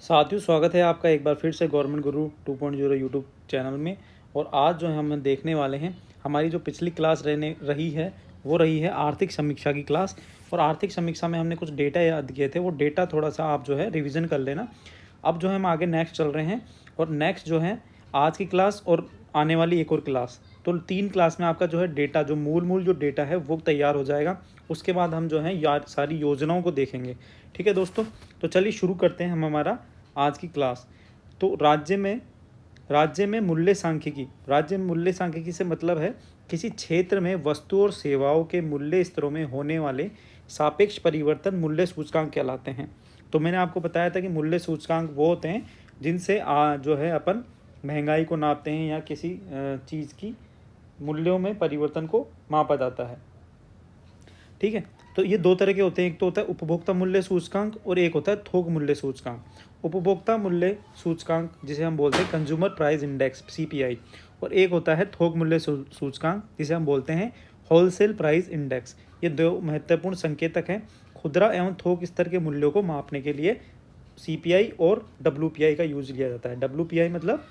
साथियों, स्वागत है आपका एक बार फिर से गवर्नमेंट गुरु 2.0 यूट्यूब चैनल में। और आज जो है हम देखने वाले हैं, हमारी जो पिछली क्लास रहने रही है वो रही है आर्थिक समीक्षा की क्लास। और आर्थिक समीक्षा में हमने कुछ डेटा याद किए थे, वो डेटा थोड़ा सा आप जो है रिवीजन कर लेना। अब जो है हम आगे नेक्स्ट चल रहे हैं, और नेक्स्ट जो है आज की क्लास और आने वाली एक और क्लास, तो 3 क्लास में आपका जो है डेटा, जो मूल जो डेटा है वो तैयार हो जाएगा। उसके बाद हम जो है यार सारी योजनाओं को देखेंगे। ठीक है दोस्तों, तो चलिए शुरू करते हैं हम हमारा आज की क्लास। तो राज्य में मूल्य सांख्यिकी, राज्य में मूल्य सांख्यिकी से मतलब है किसी क्षेत्र में वस्तु और सेवाओं के मूल्य स्तरों में होने वाले सापेक्ष परिवर्तन मूल्य सूचकांक कहलाते हैं। तो मैंने आपको बताया था कि मूल्य सूचकांक वो होते हैं जिनसे जो है अपन महंगाई को नापते हैं या किसी चीज़ की मूल्यों में परिवर्तन को मापा जाता है। ठीक है, तो ये दो तरह के होते हैं, एक तो होता है उपभोक्ता मूल्य सूचकांक और एक होता है थोक मूल्य सूचकांक। उपभोक्ता मूल्य सूचकांक जिसे हम बोलते हैं कंज्यूमर प्राइस इंडेक्स सीपीआई, और एक होता है थोक मूल्य सूचकांक जिसे हम बोलते हैं होलसेल प्राइस इंडेक्स। ये दो महत्वपूर्ण संकेतक हैं खुदरा एवं थोक स्तर के मूल्यों को मापने के लिए। सीपीआई और डब्ल्यूपीआई का यूज लिया जाता है। डब्ल्यूपीआई मतलब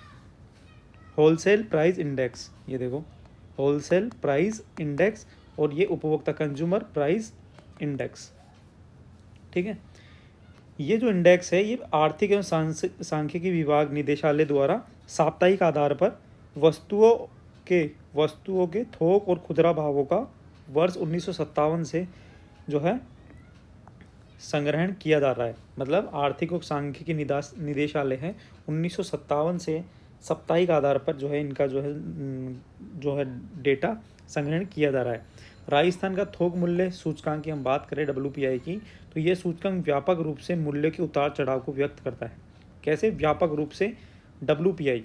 होलसेल प्राइस इंडेक्स, ये देखो होलसेल प्राइस इंडेक्स, और ये उपभोक्ता कंज्यूमर प्राइस इंडेक्स। ठीक है, ये जो इंडेक्स है ये आर्थिक एवं सांख्यिकी विभाग निदेशालय द्वारा साप्ताहिक आधार पर वस्तुओं के थोक और खुदरा भावों का वर्ष 1957 से जो है संग्रहण किया जा रहा है। मतलब आर्थिक और सांख्यिकी निदेशालय है 1957 से साप्ताहिक आधार पर जो है इनका जो है डेटा संग्रहण किया जा रहा है। राजस्थान का थोक मूल्य सूचकांक की हम बात करें डब्ल्यूपीआई की, तो ये सूचकांक व्यापक रूप से मूल्य के उतार चढ़ाव को व्यक्त करता है। कैसे व्यापक रूप से? डब्ल्यूपीआई,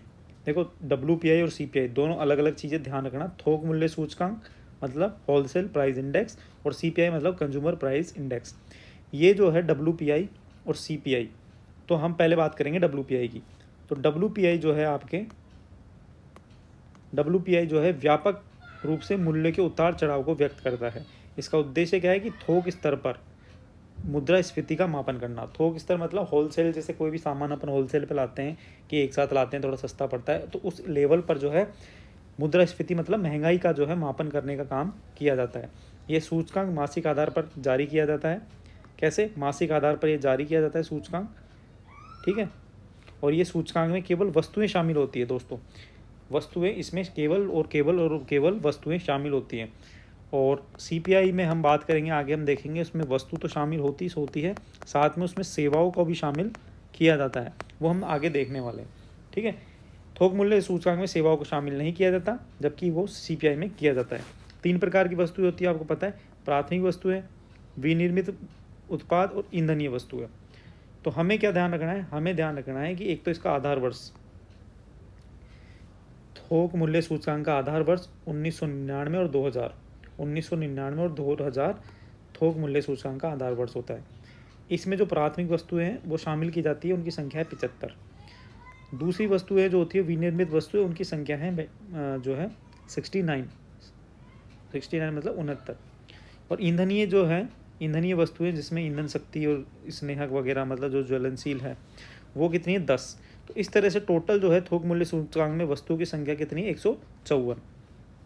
देखो डब्ल्यूपीआई और सीपीआई दोनों अलग अलग चीज़ें ध्यान रखना। थोक मूल्य सूचकांक मतलब होलसेल प्राइस इंडेक्स, और सीपीआई मतलब कंज्यूमर प्राइस इंडेक्स। ये जो है डब्ल्यूपीआई और सीपीआई, तो हम पहले बात करेंगे डब्ल्यूपीआई की। तो डब्ल्यूपीआई जो है व्यापक रूप से मूल्य के उतार चढ़ाव को व्यक्त करता है। इसका उद्देश्य क्या है कि थोक स्तर पर मुद्रास्फीति का मापन करना। थोक स्तर मतलब होलसेल, जैसे कोई भी सामान अपन होलसेल पे लाते हैं कि एक साथ लाते हैं, थोड़ा सस्ता पड़ता है, तो उस लेवल पर जो है मुद्रास्फीति मतलब महंगाई का जो है मापन करने का काम किया जाता है। ये सूचकांक मासिक आधार पर जारी किया जाता है। कैसे? मासिक आधार पर ये जारी किया जाता है सूचकांक। ठीक है, और ये सूचकांक में केवल वस्तुएं शामिल होती है दोस्तों। वस्तुएं इसमें केवल वस्तुएं शामिल होती हैं। और सीपीआई में हम बात करेंगे, आगे हम देखेंगे, उसमें वस्तु तो शामिल होती है, साथ में उसमें सेवाओं को भी शामिल किया जाता है, वो हम आगे देखने वाले हैं। ठीक है, थोक मूल्य सूचकांक में सेवाओं को शामिल नहीं किया जाता, जबकि वो सीपीआई में किया जाता है। 3 प्रकार की वस्तुएं होती है, आपको पता है, प्राथमिक वस्तुएं, विनिर्मित उत्पाद और ईंधनीय वस्तुएं। तो हमें क्या ध्यान रखना है? हमें ध्यान रखना है कि एक तो इसका आधार वर्ष, थोक मूल्य सूचकांक का आधार वर्ष 1999 और 2000, 1999 और 2000 थोक मूल्य सूचकांक का आधार वर्ष होता है। इसमें जो प्राथमिक वस्तुएं हैं वो शामिल की जाती है, उनकी संख्या है 75। दूसरी वस्तुएं जो होती है विनिर्मित वस्तुएं, उनकी संख्या है जो है 69 मतलब 69। और ईंधनीय वस्तुएं जिसमें ईंधन शक्ति और स्नेहक वगैरह मतलब जो ज्वलनशील है, वो कितनी है? 10। तो इस तरह से टोटल जो है थोक मूल्य सूचकांक में वस्तुओं की संख्या कितनी है? 154।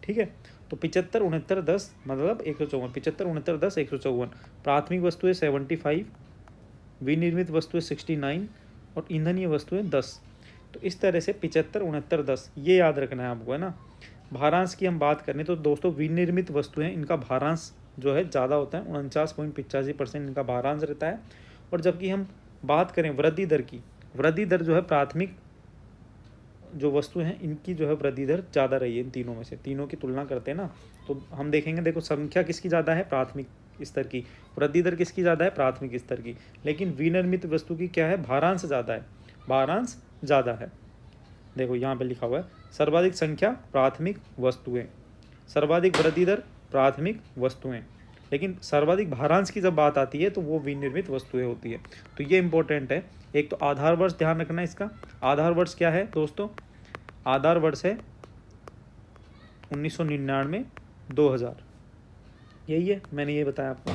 ठीक है, तो 75, 69, 10 मतलब 154। 75, 69, 10, 154। प्राथमिक वस्तुएं 75, विनिर्मित वस्तुएं 69 और ईंधनीय वस्तुएं 10। तो इस तरह से 75, 69, 10 ये याद रखना है आपको, है ना। भारांश की हम बात करें तो दोस्तों विनिर्मित वस्तुएं, इनका भारांश जो है ज़्यादा होता है, 49.85% इनका भारांश रहता है। और जबकि हम बात करें वृद्धि दर की, वृद्धि दर जो है प्राथमिक जो वस्तु हैं इनकी जो है वृद्धि दर ज़्यादा रही है। इन तीनों में से, तीनों की तुलना करते हैं ना, तो हम देखेंगे, देखो संख्या किसकी ज़्यादा है? प्राथमिक स्तर की। वृद्धि दर किसकी ज़्यादा है? प्राथमिक स्तर की। लेकिन विनिर्मित वस्तु की क्या है? भारांश ज़्यादा है, भारांश ज़्यादा है। देखो यहाँ पे लिखा हुआ है सर्वाधिक संख्या प्राथमिक वस्तुएं, सर्वाधिक वृद्धि दर प्राथमिक वस्तुएं, लेकिन सर्वाधिक भारांश की जब बात आती है तो वो विनिर्मित वस्तुएं होती है। तो ये इंपॉर्टेंट है। एक तो आधार वर्ष ध्यान रखना है इसका। आधार वर्ष क्या है दोस्तों? आधार वर्ष है 1999, 2000, यही है, मैंने ये बताया आपको।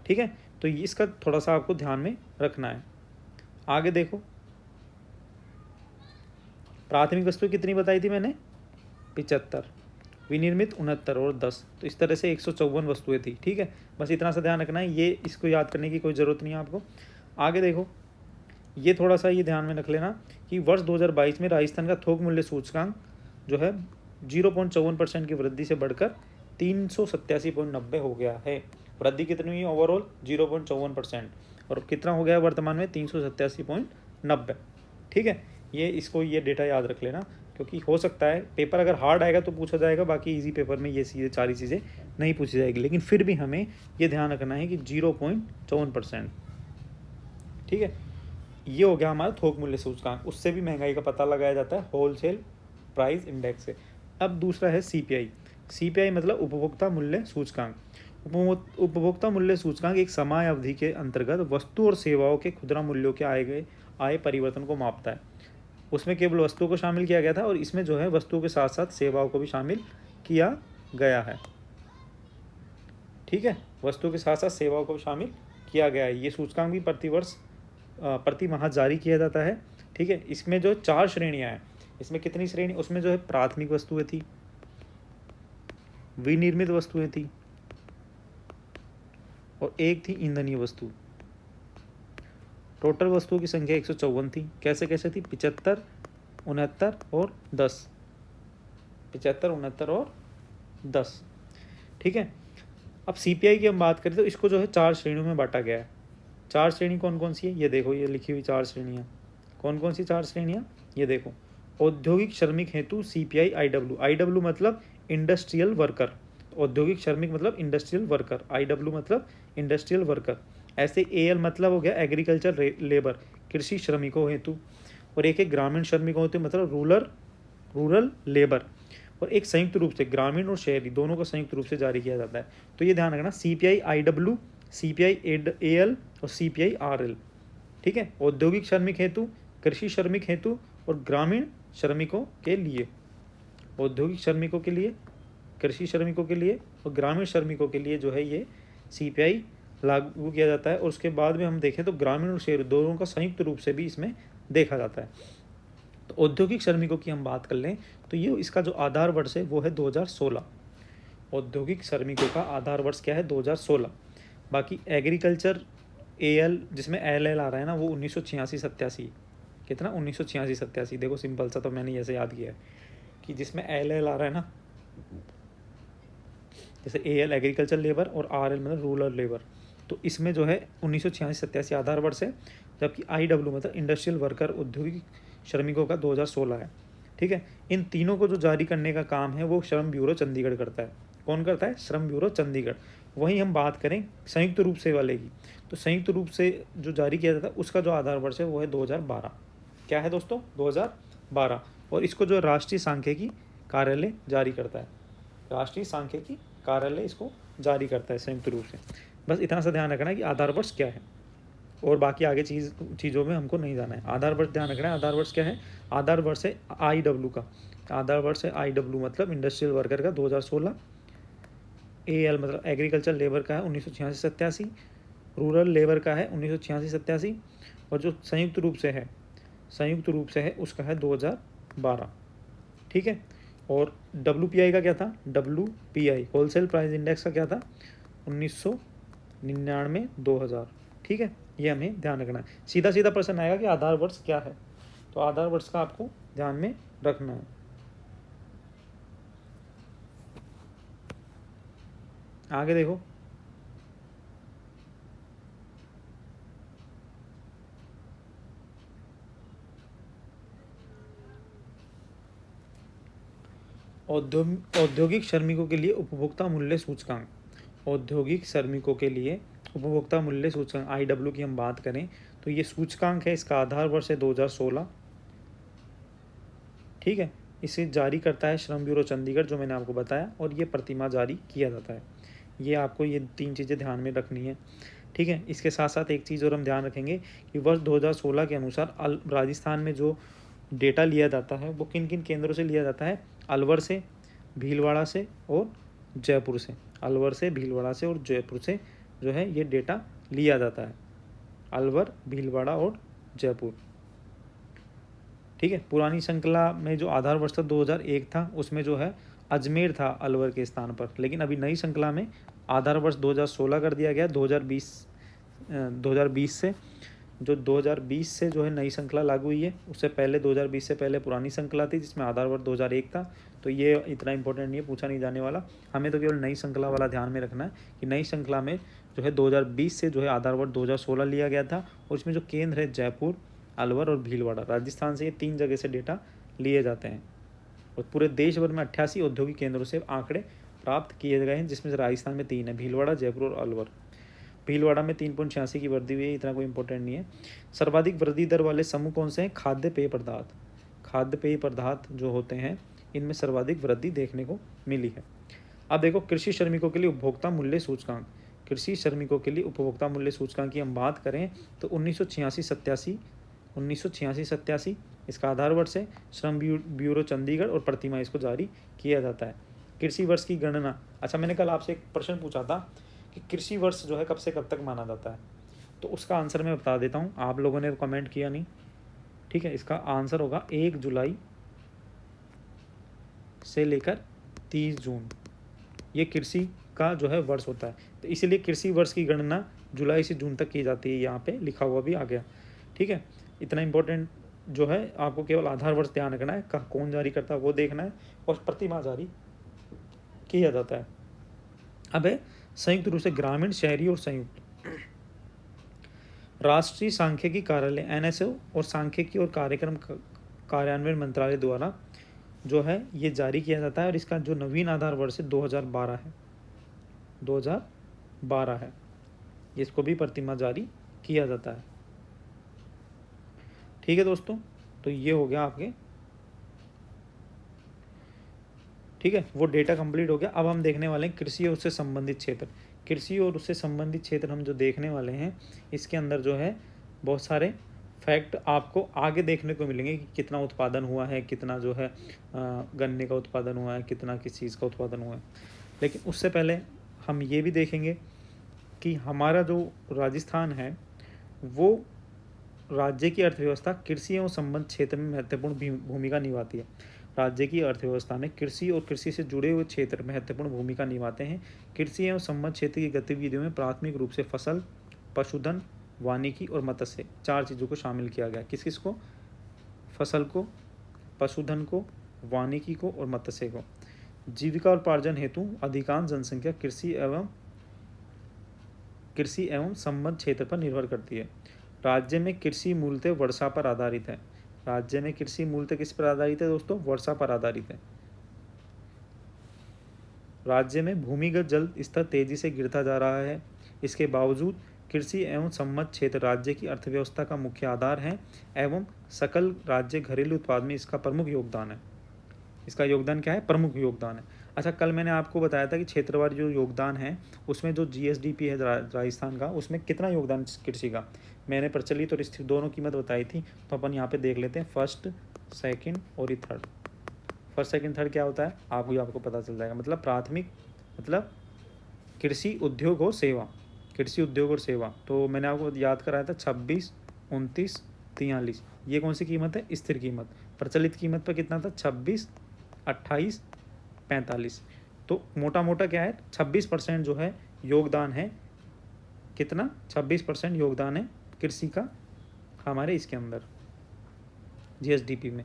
ठीक है, तो इसका थोड़ा सा आपको ध्यान में रखना है। आगे देखो, प्राथमिक वस्तुएं कितनी बताई थी मैंने, 75, विनिर्मित 69 और 10। तो इस तरह से 154 वस्तुएं थी। ठीक है, बस इतना सा ध्यान रखना है, ये इसको याद करने की कोई ज़रूरत नहीं है आपको। आगे देखो, ये थोड़ा सा ये ध्यान में रख लेना कि वर्ष 2022 में राजस्थान का थोक मूल्य सूचकांक जो है 0.54% की वृद्धि से बढ़कर 387.90 हो गया है। वृद्धि कितनी हुई ओवरऑल, 0.54%, और कितना हो गया है वर्तमान में, 387.90। ठीक है, ये डेटा याद रख लेना, क्योंकि हो सकता है पेपर अगर हार्ड आएगा तो पूछा जाएगा, बाकी इजी पेपर में ये सारी चीज़ें नहीं पूछी जाएगी, लेकिन फिर भी हमें ये ध्यान रखना है कि 0.54%। ठीक है, ये हो गया हमारा थोक मूल्य सूचकांक। उससे भी महंगाई का पता लगाया जाता है होलसेल प्राइस इंडेक्स से। अब दूसरा है सीपीआई। सीपीआई मतलब उपभोक्ता मूल्य सूचकांक। उपभोक्ता मूल्य सूचकांक एक समय अवधि के अंतर्गत वस्तु और सेवाओं के खुदरा मूल्यों के आए परिवर्तन को मापता है। उसमें केवल वस्तुओं को शामिल किया गया था, और इसमें जो है वस्तुओं के साथ साथ सेवाओं को भी शामिल किया गया है। ठीक है, वस्तुओं के साथ साथ सेवाओं को शामिल किया गया है। ये सूचकांक भी प्रतिवर्ष प्रति माह जारी किया जाता है। ठीक है, इसमें जो 4 श्रेणियां हैं, इसमें कितनी श्रेणी, उसमें जो है प्राथमिक वस्तुएं थी, विनिर्मित वस्तुएं थी, और एक थी ईंधनीय वस्तु। टोटल वस्तुओं की संख्या 154 थी। कैसे कैसे थी, 75, 69 और 10। 75, 69 और 10। ठीक है, अब सीपीआई की हम बात करें तो इसको जो है 4 श्रेणियों में बांटा गया है। 4 श्रेणी कौन कौन सी है, ये देखो, ये लिखी हुई 4 श्रेणियाँ। कौन कौन सी 4 श्रेणियाँ, ये देखो। औद्योगिक श्रमिक हेतु सीपीआई आईडब्ल्यू। आईडब्ल्यू मतलब इंडस्ट्रियल वर्कर, औद्योगिक श्रमिक मतलब इंडस्ट्रियल वर्कर, आईडब्ल्यू मतलब इंडस्ट्रियल वर्कर। ऐसे एएल मतलब हो गया एग्रीकल्चर लेबर, कृषि श्रमिकों हेतु। और एक ग्रामीण श्रमिकों हेतु मतलब रूरल लेबर। और एक संयुक्त रूप से ग्रामीण और शहरी दोनों को संयुक्त रूप से जारी किया जाता है। तो ये ध्यान रखना, सीपीआई आईडब्ल्यू, सीपीआई एएल और सीपीआई आरएल। ठीक है, औद्योगिक श्रमिक हेतु, कृषि श्रमिक हेतु और ग्रामीण श्रमिकों के लिए। औद्योगिक श्रमिकों के लिए, कृषि श्रमिकों के लिए और ग्रामीण श्रमिकों के लिए जो है ये सीपीआई लागू किया जाता है। और उसके बाद में हम देखें तो ग्रामीण और शहरी दोनों का संयुक्त रूप से भी इसमें देखा जाता है। तो औद्योगिक श्रमिकों की हम बात कर लें तो ये इसका जो आधार वर्ष है वो है 2016। औद्योगिक श्रमिकों का आधार वर्ष क्या है, 2016। बाकी एग्रीकल्चर एएल जिसमें एल आ रहा है ना, वो 1986-87। कितना, 1986-87। देखो सिंपल सा, तो मैंने ऐसे याद किया है कि जिसमें एल आ रहा है ना, जैसे एएल एग्रीकल्चर लेबर और आरएल मतलब रूरल लेबर, तो इसमें जो है 1986-87 आधार वर्ष है। जबकि आईडब्ल्यू मतलब इंडस्ट्रियल वर्कर औद्योगिक श्रमिकों का 2016 है। ठीक है, इन तीनों को जो जारी करने का काम है वो श्रम ब्यूरो चंडीगढ़ करता है। कौन करता है, श्रम ब्यूरो चंडीगढ़। वहीं हम बात करें संयुक्त रूप से वाले की, तो संयुक्त रूप से जो जारी किया जाता है उसका जो आधार वर्ष है वो है 2012। क्या है दोस्तों, 2012। और इसको जो राष्ट्रीय सांख्यिकी कार्यालय जारी करता है, राष्ट्रीय सांख्यिकी कार्यालय इसको जारी करता है संयुक्त रूप से। बस इतना सा ध्यान रखना है कि आधार वर्ष क्या है, और बाकी आगे चीज़ों में हमको नहीं जाना है। आधार वर्ष ध्यान रखना है, आधार वर्ष क्या है, आधार वर्ष है आईडब्ल्यू का। आधार वर्ष है आईडब्ल्यू मतलब इंडस्ट्रियल वर्कर का 2016। एएल मतलब एग्रीकल्चर लेबर का है 1986-87। रूरल लेबर का है 1986-87। और जो संयुक्त रूप से है उसका है 2012। ठीक है, और डब्ल्यूपीआई का क्या था, डब्ल्यूपीआई होलसेल प्राइस इंडेक्स का क्या था, 1999, 2000। ठीक है, ये हमें ध्यान रखना है। सीधा सीधा प्रश्न आएगा कि आधार वर्ष क्या है, तो आधार वर्ष का आपको ध्यान में रखना है। आगे देखो, औद्योगिक श्रमिकों के लिए उपभोक्ता मूल्य सूचकांक। औद्योगिक श्रमिकों के लिए उपभोक्ता मूल्य सूचकांक आईडब्ल्यू की हम बात करें तो ये सूचकांक है, इसका आधार वर्ष है 2016। ठीक है, इसे जारी करता है श्रम ब्यूरो चंडीगढ़, जो मैंने आपको बताया, और ये प्रतिमाह जारी किया जाता है। ये आपको ये 3 चीज़ें ध्यान में रखनी है। ठीक है, इसके साथ साथ एक चीज़ और हम ध्यान रखेंगे कि वर्ष 2016 के अनुसार राजस्थान में जो डेटा लिया जाता है वो किन किन केंद्रों से लिया जाता है, अलवर से, भीलवाड़ा से और जयपुर से। अलवर से, भीलवाड़ा से और जयपुर से जो है ये डेटा लिया जाता है। अलवर, भीलवाड़ा और जयपुर। ठीक है। पुरानी श्रृंखला में जो आधार वर्ष था 2001 था, उसमें जो है अजमेर था अलवर के स्थान पर, लेकिन अभी नई श्रृंखला में आधार वर्ष 2016 कर दिया गया। 2020 से जो 2020 से जो है नई श्रृंखला लागू हुई है। उससे पहले 2020 से पहले पुरानी श्रृंखला थी जिसमें आधार वर्ष 2001 था। तो ये इतना इंपॉर्टेंट नहीं है, पूछा नहीं जाने वाला। हमें तो केवल नई श्रृंखला वाला ध्यान में रखना है कि नई श्रृंखला में जो है 2020 से जो है आधार वर्ष 2016 लिया गया था, और इसमें जो केंद्र है जयपुर, अलवर और भीलवाड़ा, राजस्थान से ये 3 जगह से डेटा लिए जाते हैं। और पूरे देश भर में 88 औद्योगिक केंद्रों से आंकड़े प्राप्त किए गए हैं, जिसमें से राजस्थान में 3 है, भीलवाड़ा, जयपुर और अलवर। भीलवाड़ा में 3.86 की वृद्धि हुई है, इतना कोई इंपॉर्टेंट नहीं है। सर्वाधिक वृद्धि दर वाले समूह कौन से हैं? खाद्य पेय पदार्थ। खाद्य पेय पदार्थ जो होते हैं इनमें सर्वाधिक वृद्धि देखने को मिली है। अब देखो कृषि श्रमिकों के लिए उपभोक्ता मूल्य सूचकांक। कृषि श्रमिकों के लिए उपभोक्ता मूल्य सूचकांक की हम बात करें तो 1986-87 इसका आधार वर्ष है। श्रम ब्यूरो चंडीगढ़ और प्रतिमाह इसको जारी किया जाता है। कृषि वर्ष की गणना, अच्छा मैंने कल आपसे एक प्रश्न पूछा था कि कृषि वर्ष जो है कब से कब तक माना जाता है, तो उसका आंसर मैं बता देता हूँ, आप लोगों ने कमेंट किया नहीं। ठीक है, इसका आंसर होगा 1 जुलाई से लेकर 30 जून, ये कृषि का जो है वर्ष होता है। तो इसीलिए कृषि वर्ष की गणना जुलाई से जून तक की जाती है, यहाँ पे लिखा हुआ भी आ गया। ठीक है, इतना इंपॉर्टेंट जो है आपको केवल आधार वर्ष ध्यान रखना है, कौन जारी करता है वो देखना है, और प्रतिमाह जारी किया जाता है। अब है संयुक्त रूप से ग्रामीण, शहरी और संयुक्त। राष्ट्रीय सांख्यिकी कार्यालय NSO और सांख्यिकी और कार्यक्रम कार्यान्वयन मंत्रालय द्वारा जो है ये जारी किया जाता है, और इसका जो नवीन आधार वर्ष है 2012 है, 2012 है। इसको भी प्रतिमाह जारी किया जाता है। ठीक है दोस्तों, तो ये हो गया आपके, ठीक है, वो डेटा कंप्लीट हो गया। अब हम देखने वाले हैं कृषि और उससे संबंधित क्षेत्र। कृषि और उससे संबंधित क्षेत्र हम जो देखने वाले हैं, इसके अंदर जो है बहुत सारे फैक्ट आपको आगे देखने को मिलेंगे कि कितना उत्पादन हुआ है, कितना जो है गन्ने का उत्पादन हुआ है, कितना किस चीज़ का उत्पादन हुआ है। लेकिन उससे पहले हम ये भी देखेंगे कि हमारा जो राजस्थान है वो राज्य की अर्थव्यवस्था कृषि एवं संबंध क्षेत्र में महत्वपूर्ण भूमिका निभाती है। राज्य की अर्थव्यवस्था में कृषि और कृषि से जुड़े हुए क्षेत्र महत्वपूर्ण भूमिका निभाते हैं। कृषि एवं संबंध क्षेत्र की गतिविधियों में प्राथमिक रूप से फसल, पशुधन, वानिकी और मत्स्य 4 चीज़ों को शामिल किया गया। किस किस को? फसल को, पशुधन को, वानिकी को और मत्स्य को। जीविका और उपार्जन हेतु अधिकांश जनसंख्या कृषि एवं संबंध क्षेत्र पर निर्भर करती है। राज्य में कृषि मूलतः वर्षा पर आधारित है। राज्य में कृषि मूलतः किस पर आधारित है दोस्तों? वर्षा पर आधारित है। राज्य में भूमिगत जल स्तर तेजी से गिरता जा रहा है। इसके बावजूद कृषि एवं संबद्ध क्षेत्र राज्य की अर्थव्यवस्था का मुख्य आधार है एवं सकल राज्य घरेलू उत्पाद में इसका प्रमुख योगदान है। इसका योगदान क्या है? प्रमुख योगदान है। अच्छा, कल मैंने आपको बताया था कि क्षेत्रवार जो योगदान है उसमें जो GSDP है राजस्थान का, उसमें कितना योगदान कृषि का, मैंने प्रचलित और स्थिर दोनों कीमत बताई थी। तो अपन यहाँ पे देख लेते हैं फर्स्ट, सेकंड और थर्ड। फर्स्ट, सेकंड, थर्ड क्या होता है आपको पता चल जाएगा। मतलब प्राथमिक, मतलब कृषि उद्योग और सेवा, कृषि उद्योग और सेवा। तो मैंने आपको याद कराया था 26, 29, 43, ये कौन सी कीमत है? स्थिर कीमत। प्रचलित कीमत पर कितना था? 26, 28, 45। तो मोटा मोटा क्या है? 26% जो है योगदान है। कितना? 26% योगदान है कृषि का हमारे इसके अंदर GSDP में।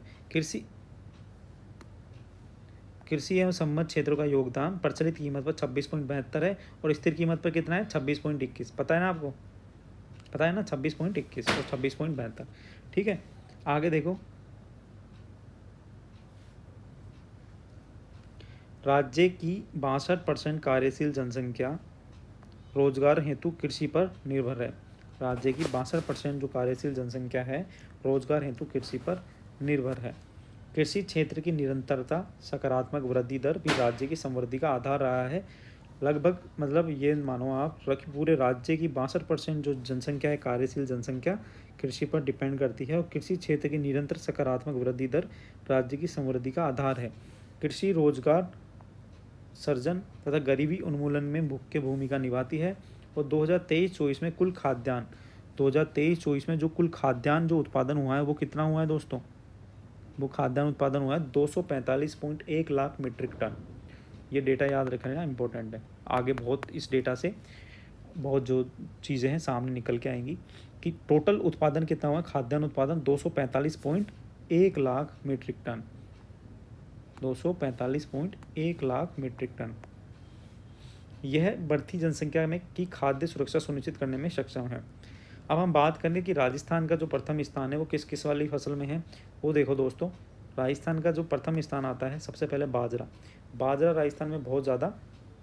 कृषि एवं संबद्ध क्षेत्रों का योगदान प्रचलित कीमत पर 26.72 है और स्थिर कीमत पर कितना है? 26.21। पता है ना आपको? पता है ना? 26.21 और 26.72। ठीक है, आगे देखो। राज्य की 62% कार्यशील जनसंख्या रोजगार हेतु कृषि पर निर्भर है। राज्य की 62% जो कार्यशील जनसंख्या है रोजगार हेतु कृषि पर निर्भर है। कृषि क्षेत्र की निरंतरता, सकारात्मक वृद्धि दर भी राज्य की समृद्धि का आधार रहा है। लगभग, मतलब ये मानो आप कि पूरे राज्य की 62% जो जनसंख्या है, कार्यशील जनसंख्या, कृषि पर डिपेंड करती है। और कृषि क्षेत्र की निरंतर सकारात्मक वृद्धि दर राज्य की समृद्धि का आधार है। कृषि रोजगार सर्जन तथा गरीबी उन्मूलन में मुख्य भूमिका निभाती है। और 2023-24 में कुल खाद्यान्न, 2023-24 में जो कुल खाद्यान्न जो उत्पादन हुआ है वो कितना हुआ है दोस्तों? वो खाद्यान्न उत्पादन हुआ है 245.1 लाख मीट्रिक टन। ये डेटा याद रखना इंपॉर्टेंट है, आगे बहुत इस डेटा से बहुत जो चीज़ें हैं सामने निकल के आएंगी कि टोटल उत्पादन कितना हुआ। खाद्यान्न उत्पादन 245.1 lakh metric tonne, 245.1 lakh metric tonne. यह बढ़ती जनसंख्या में की खाद्य सुरक्षा सुनिश्चित करने में सक्षम है। अब हम बात करें कि राजस्थान का जो प्रथम स्थान है वो किस किस वाली फसल में है। वो देखो दोस्तों, राजस्थान का जो प्रथम स्थान आता है, सबसे पहले बाजरा। बाजरा राजस्थान में बहुत ज़्यादा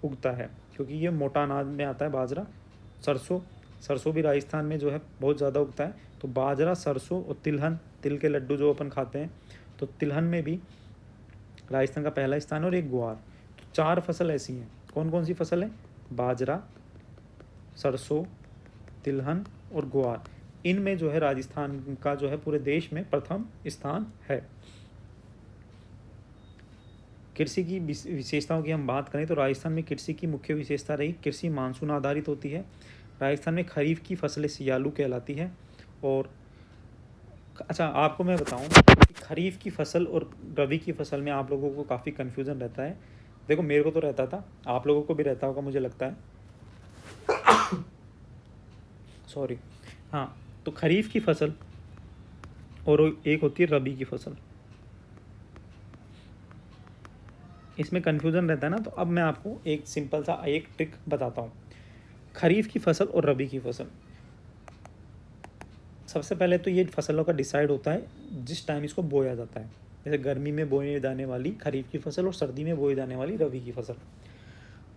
उगता है क्योंकि ये मोटा अनाज में आता है बाजरा। सरसों, सरसों भी राजस्थान में जो है बहुत ज़्यादा उगता है। तो बाजरा, सरसों और तिलहन, तिल के लड्डू जो अपन खाते हैं, तो तिलहन में भी राजस्थान का पहला स्थान और एक ग्वार। तो 4 फसल ऐसी हैं। कौन कौन सी फसल है? बाजरा, सरसों, तिलहन और ग्वार। इनमें जो है राजस्थान का जो है पूरे देश में प्रथम स्थान है। कृषि की विशेषताओं की हम बात करें तो राजस्थान में कृषि की मुख्य विशेषता रही, कृषि मानसून आधारित होती है। राजस्थान में खरीफ की फसलें सियालू कहलाती है। और अच्छा, आपको मैं बताऊं कि खरीफ की फसल और रबी की फसल में आप लोगों को काफ़ी कन्फ्यूज़न रहता है। देखो, मेरे को तो रहता था, आप लोगों को भी रहता होगा मुझे लगता है। सॉरी। हाँ, तो खरीफ की फसल और एक होती है रबी की फसल, इसमें कन्फ्यूज़न रहता है ना। तो अब मैं आपको एक सिंपल सा एक ट्रिक बताता हूँ। खरीफ की फसल और रबी की फसल, सबसे पहले तो ये फसलों का डिसाइड होता है जिस टाइम इसको बोया जाता है। जैसे गर्मी में बोई जाने वाली खरीफ की फसल और सर्दी में बोई जाने वाली रबी की फसल।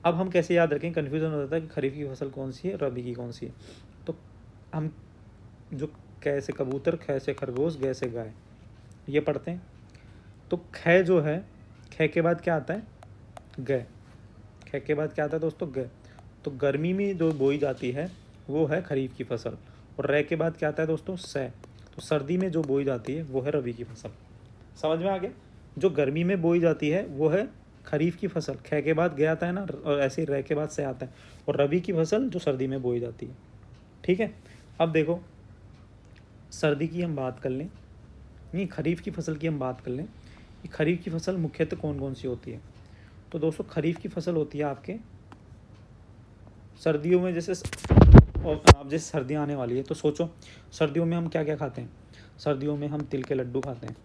अब हम कैसे याद रखें, कन्फ्यूज़न हो जाता है कि खरीफ की फसल कौन सी है, रबी की कौन सी है। तो हम जो कै से कबूतर, ख से खरगोश, ग से गाय, ये पढ़ते हैं। तो ख जो है, ख के बाद क्या आता है? ग। ख के बाद क्या आता है दोस्तों? ग। तो गर्मी में जो बोई जाती है वो है खरीफ की फसल। और रै के बाद क्या आता है दोस्तों? सै। तो सर्दी में जो बोई जाती है वो है रबी की फसल। समझ में आ गया? जो गर्मी में बोई जाती है वो है खरीफ की फसल, ख के बाद गया आता है ना, और ऐसे ही रै के बाद से आता है। और रबी की फसल जो सर्दी में बोई जाती है। ठीक है, अब देखो, सर्दी की हम बात कर लें, नहीं खरीफ की फसल की हम बात कर लें कि खरीफ की फसल मुख्यतः कौन कौन सी होती है। तो दोस्तों, खरीफ की फसल होती है आपके सर्दियों में। जैसे और अब जैसे सर्दियाँ आने वाली है तो सोचो, सर्दियों में हम क्या क्या खाते हैं? सर्दियों में हम तिल के लड्डू खाते हैं।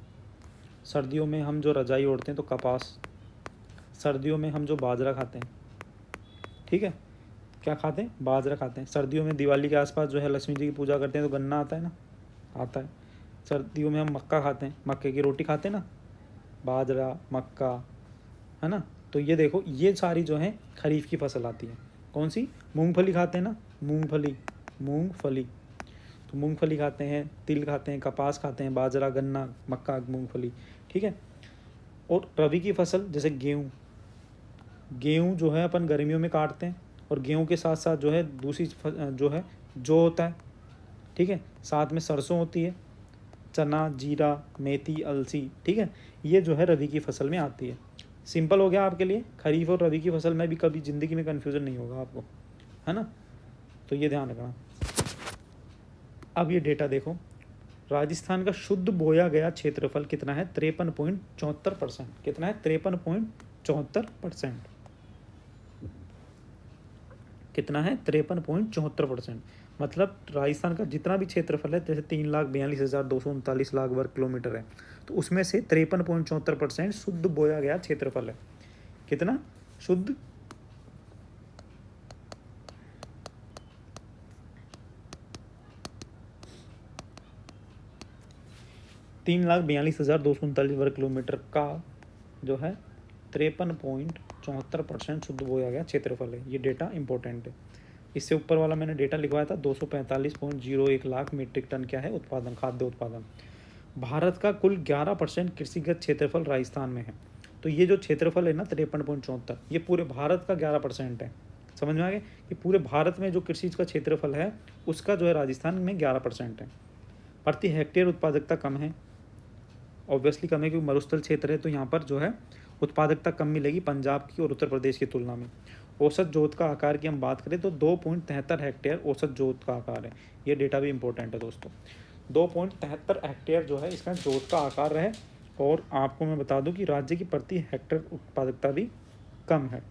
सर्दियों में हम जो रजाई ओढ़ते हैं तो कपास। सर्दियों में हम जो बाजरा खाते हैं, ठीक है, क्या खाते हैं? बाजरा खाते हैं। सर्दियों में दिवाली के आसपास जो है लक्ष्मी जी की पूजा करते हैं तो गन्ना आता है ना, आता है। सर्दियों में हम मक्का खाते हैं, मक्के की रोटी खाते हैं ना, बाजरा, मक्का, है ना। तो ये देखो, ये सारी जो है खरीफ की फसल आती है। कौन सी? मूंगफली खाते हैं ना, मूंगफली, मूंगफली। तो मूंगफली खाते हैं, तिल खाते हैं, कपास खाते हैं, बाजरा, गन्ना, मक्का, मूंगफली, ठीक है। और रबी की फसल जैसे गेहूँ, गेहूँ जो है अपन गर्मियों में काटते हैं। और गेहूँ के साथ साथ जो है दूसरी जो है जो होता है, ठीक है। साथ में सरसों होती है, चना, जीरा, मेथी, अलसी, ठीक है। ये जो है रबी की फसल में आती है। सिंपल हो गया आपके लिए, खरीफ और रबी की फसल में भी कभी ज़िंदगी में कन्फ्यूज़न नहीं होगा आपको, है ना। तो ये ध्यान रखना। अब ये डेटा देखो, राजस्थान का शुद्ध बोया गया क्षेत्रफल कितना है? 53.74%। कितना है? 53.74%। कितना है? 53.74%। मतलब राजस्थान का जितना भी क्षेत्रफल है, जैसे 3,42,239 लाख वर्ग किलोमीटर है, तो उसमें से 53.74% शुद्ध बोया गया क्षेत्रफल है। कितना? शुद्ध 3,42,239 वर्ग किलोमीटर का जो है 53.74% शुद्ध बोया गया क्षेत्रफल है। ये डेटा इंपॉर्टेंट है। इससे ऊपर वाला मैंने डेटा लिखवाया था 245.01 लाख मीट्रिक टन क्या है? उत्पादन, खाद्य उत्पादन। भारत का कुल 11% कृषिगत क्षेत्रफल राजस्थान में है। तो ये जो क्षेत्रफल है ना 53.74, ये पूरे भारत का 11% है। समझ में आ गया कि पूरे भारत में जो कृषि का क्षेत्रफल है उसका जो है राजस्थान में 11% है। प्रति हेक्टेयर उत्पादकता कम है, ऑब्वियसली कम है क्योंकि मरुस्थल क्षेत्र है, तो यहाँ पर जो है उत्पादकता कम मिलेगी पंजाब की और उत्तर प्रदेश की तुलना में। औसत जोत का आकार की हम बात करें तो 2.73 हेक्टेयर औसत जोत का आकार है। ये डेटा भी इंपॉर्टेंट है दोस्तों। 2.73 हेक्टेयर जो है इसका जोत का आकार है। और आपको मैं बता दूं कि राज्य की प्रति हेक्टेयर उत्पादकता भी कम है।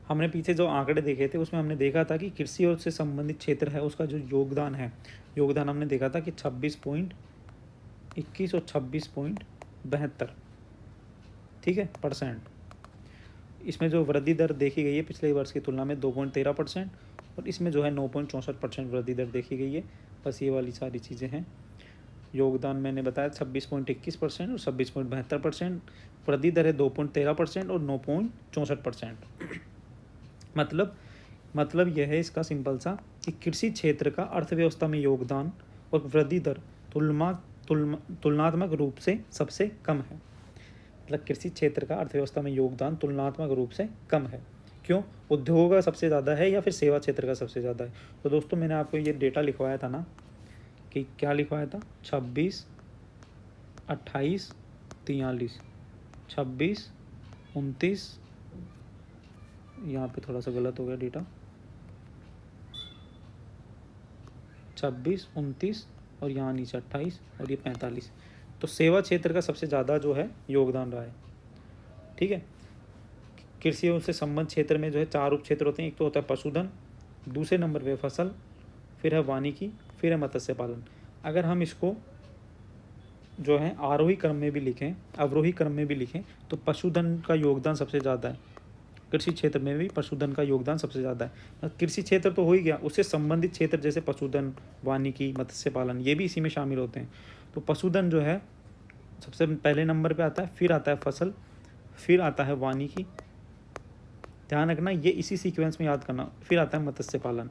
हमने पीछे जो आंकड़े देखे थे उसमें हमने देखा था कि कृषि और से संबंधित क्षेत्र है उसका जो योगदान हमने देखा था कि 26.21 और 26.72, ठीक है, %। इसमें जो वृद्धि दर देखी गई है पिछले वर्ष की तुलना में 2.13%, और इसमें जो है 9.64% वृद्धि दर देखी गई है। बस ये वाली सारी चीज़ें हैं। योगदान मैंने बताया 26.21% और 26.72%, वृद्धि दर है 2.13% और 9.64%। मतलब यह है इसका सिंपल सा कि कृषि क्षेत्र का अर्थव्यवस्था में योगदान और वृद्धि दर तुलनात्मक रूप से सबसे कम है। मतलब कृषि क्षेत्र का अर्थव्यवस्था में योगदान तुलनात्मक रूप से कम है। क्यों? उद्योग का सबसे ज़्यादा है या फिर सेवा क्षेत्र का सबसे ज़्यादा है? तो दोस्तों मैंने आपको ये डेटा लिखवाया था ना, कि क्या लिखवाया था, 26, 28, 43, 26, 29, यहाँ पे थोड़ा सा गलत हो गया डेटा, 26, 29 और यहाँ नीचे 28 और ये 45। तो सेवा क्षेत्र का सबसे ज़्यादा जो है योगदान रहा है, ठीक है। कृषि से संबंध क्षेत्र में जो है 4 उप क्षेत्र होते हैं। एक तो होता है पशुधन, दूसरे नंबर पे फसल, फिर है वानिकी, फिर है मत्स्य पालन। अगर हम इसको जो है आरोही क्रम में भी लिखें, अवरोही क्रम में भी लिखें, तो पशुधन का योगदान सबसे ज़्यादा है। कृषि क्षेत्र में भी पशुधन का योगदान सबसे ज़्यादा है। कृषि क्षेत्र तो हो ही गया, उससे संबंधित क्षेत्र जैसे पशुधन, वानिकी, मत्स्य पालन, ये भी इसी में शामिल होते हैं। तो पशुधन जो है सबसे पहले नंबर पे आता है, फिर आता है फसल, फिर आता है वानिकी, ध्यान रखना ये इसी सीक्वेंस में याद करना, फिर आता है मत्स्य पालन,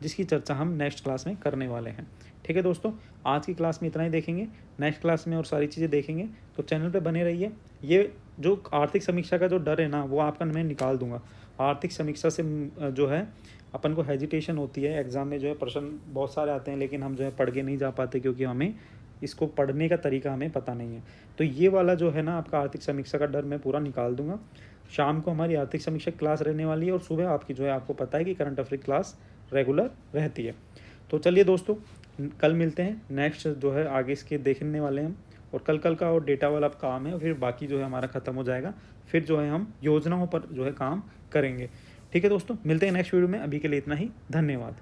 जिसकी चर्चा हम नेक्स्ट क्लास में करने वाले हैं। ठीक है दोस्तों, आज की क्लास में इतना ही देखेंगे, नेक्स्ट क्लास में और सारी चीज़ें देखेंगे। तो चैनल पे बने रहिए। ये जो आर्थिक समीक्षा का जो डर है ना, वो आपका मैं निकाल दूंगा। आर्थिक समीक्षा से जो है अपन को हेजिटेशन होती है, एग्ज़ाम में जो है प्रश्न बहुत सारे आते हैं, लेकिन हम जो है पढ़ के नहीं जा पाते, क्योंकि हमें इसको पढ़ने का तरीका हमें पता नहीं है। तो ये वाला जो है ना आपका आर्थिक समीक्षा का डर मैं पूरा निकाल दूंगा। शाम को हमारी आर्थिक समीक्षा क्लास रहने वाली है, और सुबह आपकी जो है आपको पता है कि करंट अफेयर क्लास रेगुलर रहती है। तो चलिए दोस्तों, कल मिलते हैं, नेक्स्ट जो है आगे इसके देखने वाले हैं हम, और कल का और डेटा वाला काम है, फिर बाकी जो है हमारा ख़त्म हो जाएगा। फिर जो है हम योजनाओं पर जो है काम करेंगे। ठीक है दोस्तों, मिलते हैं नेक्स्ट वीडियो में। अभी के लिए इतना ही, धन्यवाद।